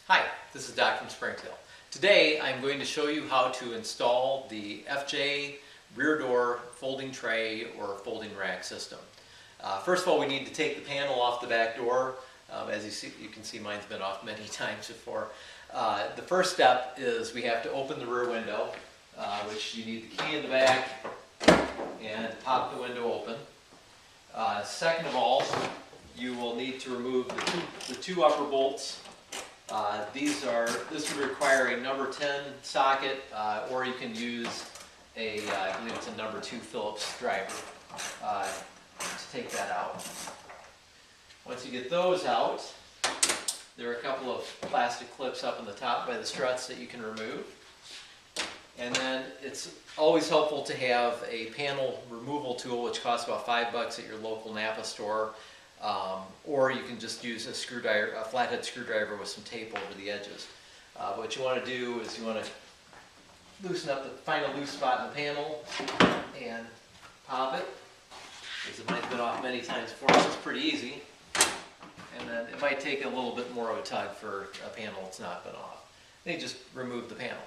Hi, this is Doc from Springtail. Today I'm going to show you how to install the FJ rear door folding tray or folding rack system. First of all, we need to take the panel off the back door. As you can see, mine's been off many times before. The first step is we have to open the rear window, which you need the key in the back and pop the window open. Second of all, you will need to remove the two upper bolts. This would require a number 10 socket, or you can use I believe it's a number 2 Phillips driver to take that out. Once you get those out, there are a couple of plastic clips up on the top by the struts that you can remove. And then it's always helpful to have a panel removal tool, which costs about $5 at your local Napa store. Or you can just use a flathead screwdriver with some tape over the edges. What you want to do is you want to find a loose spot in the panel and pop it. Because it might have been off many times before, so it's pretty easy. And then it might take a little bit more of a tug for a panel that's not been off. Then you just remove the panel.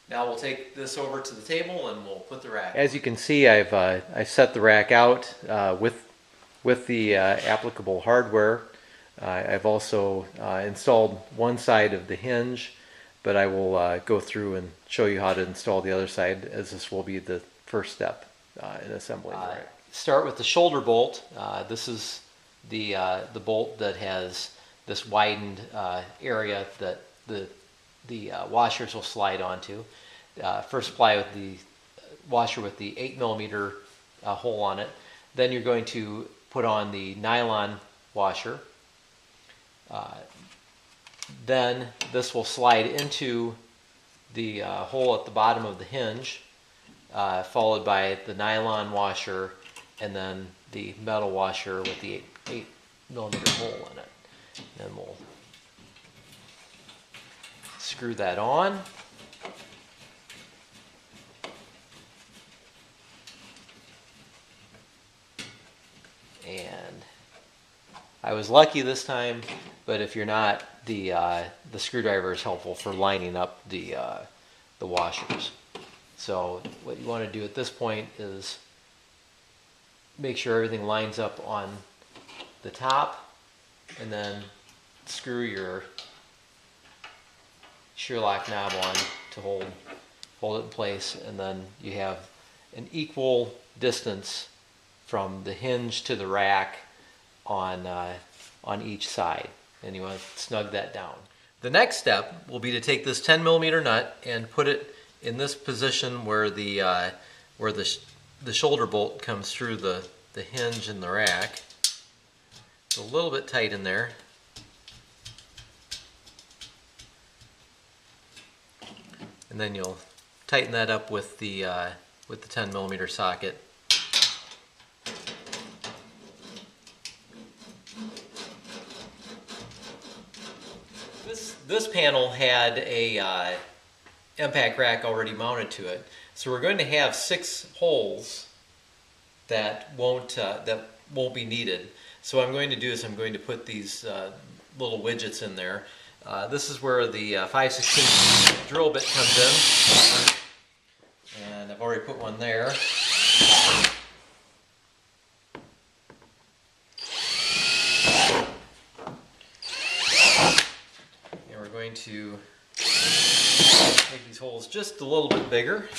Now we'll take this over to the table and we'll put the rack. As you can see, I've set the rack out with the applicable hardware. I've also installed one side of the hinge, but I will go through and show you how to install the other side, as this will be the first step in assembling the rack. Start with the shoulder bolt. This is the bolt that has this widened area that the washers will slide onto. First apply with the washer with the 8mm hole on it. Then you're going to put on the nylon washer. Then this will slide into the hole at the bottom of the hinge, followed by the nylon washer and then the metal washer with the 8mm hole in it. And we'll screw that on. And I was lucky this time, but if you're not, the screwdriver is helpful for lining up the washers. So what you want to do at this point is make sure everything lines up on the top, and then screw your shear lock knob on to hold it in place, and then you have an equal distance from the hinge to the rack on each side, and you want to snug that down. The next step will be to take this 10mm nut and put it in this position where the shoulder bolt comes through the hinge in the rack. It's a little bit tight in there. And then you'll tighten that up with the 10mm socket. This panel had a MPAC rack already mounted to it, so we're going to have 6 holes that won't be needed. So what I'm going to do is I'm going to put these little widgets in there. This is where the 5/16 drill bit comes in, and I've already put one there. And we're going to make these holes just a little bit bigger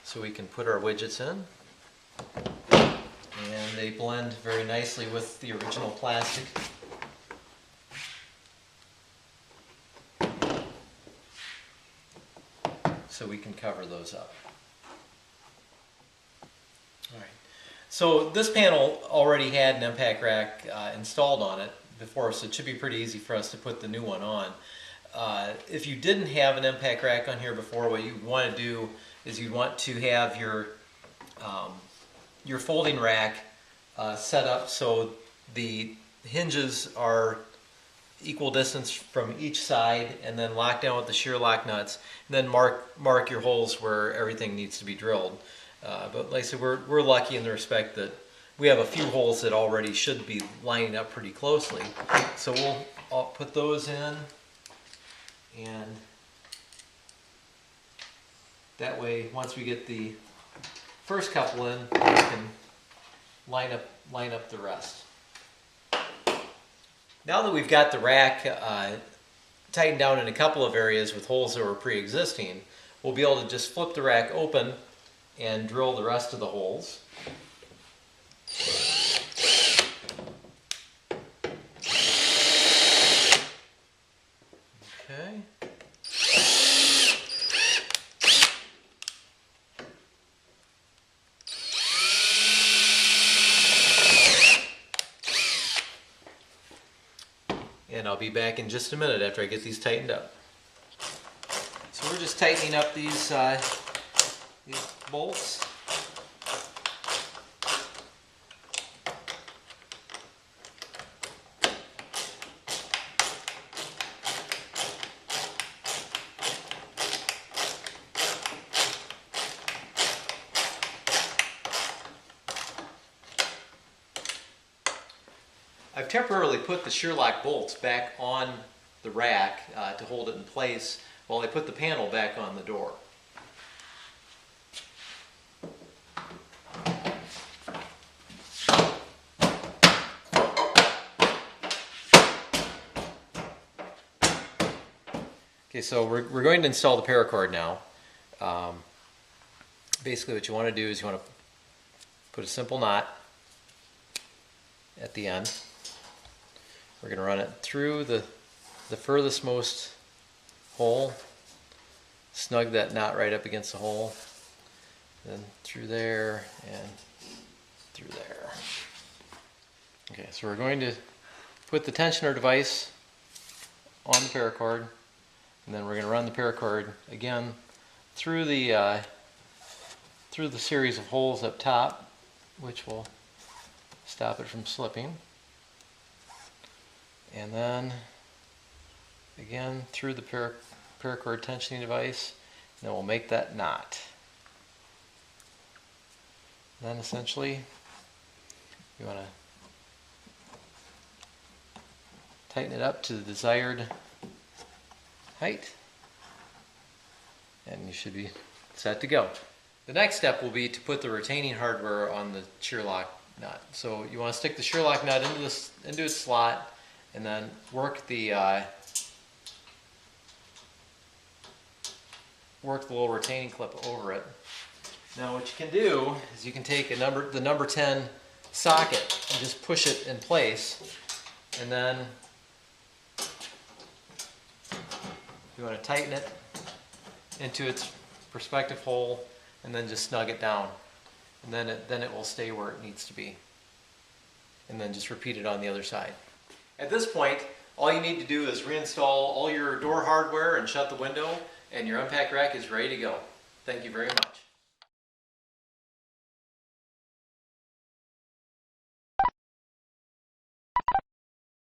so we can put our widgets in. And they blend very nicely with the original plastic. So we can cover those up. Alright, so this panel already had an MPAC rack installed on it before, so it should be pretty easy for us to put the new one on. If you didn't have an MPAC rack on here before, what you want to do is you want to have your folding rack set up so the hinges are equal distance from each side, and then lock down with the shear lock nuts, and then mark your holes where everything needs to be drilled. But like I said, we're lucky in the respect that we have a few holes that already should be lining up pretty closely. So we'll put those in And that way, once we get the first couple in, we can line up the rest. Now that we've got the rack tightened down in a couple of areas with holes that were pre-existing, we'll be able to just flip the rack open and drill the rest of the holes. Okay. And I'll be back in just a minute after I get these tightened up. So we're just tightening up these bolts. I've temporarily put the Sherlock bolts back on the rack to hold it in place while I put the panel back on the door. Okay, so we're going to install the paracord now. Basically what you want to do is you want to put a simple knot at the end. We're going to run it through the furthest most hole, snug that knot right up against the hole, then through there and through there. Okay, so we're going to put the tensioner device on the paracord, and then we're going to run the paracord again through the series of holes up top, which will stop it from slipping. And then again through the paracord tensioning device, and then we'll make that knot. Then essentially you want to tighten it up to the desired height, and you should be set to go. The next step will be to put the retaining hardware on the Sherlock nut. So you want to stick the Sherlock nut into its slot, and then work the little retaining clip over it. Now what you can do is you can take the number 10 socket and just push it in place, and then you want to tighten it into its respective hole, and then just snug it down, and then it will stay where it needs to be. And then just repeat it on the other side. At this point, all you need to do is reinstall all your door hardware and shut the window, and your MPAC rack is ready to go. Thank you very much.